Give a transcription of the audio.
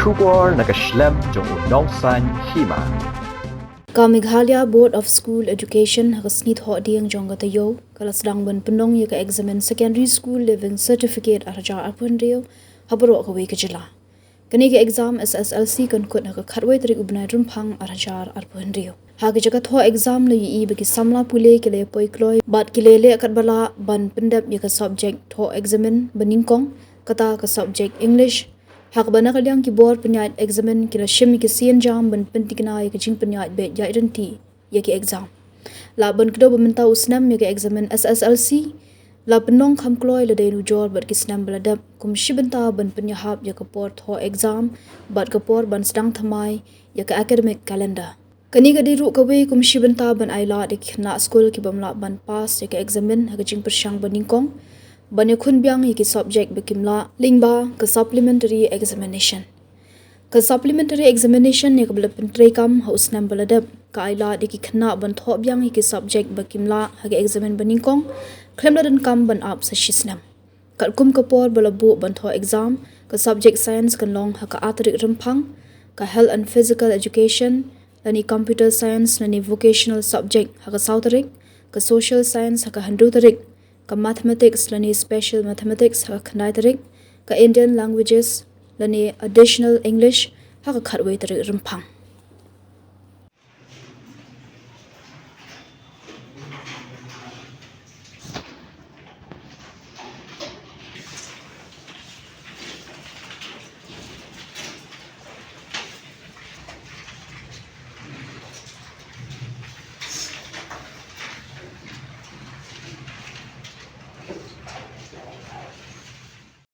Shubor nakaslem Jong unongsan Hima. Meghalaya Board of School Education hakasnit ho diang Jong gatayo kala Sdang ban penong ya ka examine secondary school living certificate arja apun rio habro ka we ka jila. Kani ka exam Sslc kan kut ka khatwai tarik ubnai rumphang arjar arpun rio. Ha ka jagat ho exam le yi bagi samla pule ke le poi Kloi bat ke le kat bala ban pendap ya ka subject ho examine baningkong kata ka subject English. Hak bana kaliang ki board penyait examen kila shimi ki sian jam ban pentikna ya jing penyait be ya identi ya ki exam. La ban kedo Mynta Snem ya ki examen Sslc. La penong Kham Kloi la de Nujor bat ki Snem beladap kum shibenta ban penyahap ya ka port ho exam bat ka port ban Sdang thamai ya ka academic calendar. Kani ka diru ka we kum shibenta ban aila de Khynnah school ki bamla ban pass ya ka examen ha jing persyang baningkong. Banyak kun biang iki subject bekimla lingba ke supplementary examination. Ke supplementary examination ni kabla pentre kam haus nam baladap ka aila diki Khynnah ban tho biang iki subject bekimla hage examen baningkong klemla dan kam ban up sa shisnam. Kat kum kapor balabu ban tho exam ke subject science kan long haka atrik rempang ka health and physical education lani computer science lani vocational subject haka sautarik ke social science haka handutarik ka mathematics lani special mathematics ha khnai tarik ka Indian languages lani additional English ha ka khatwai tarik rempang.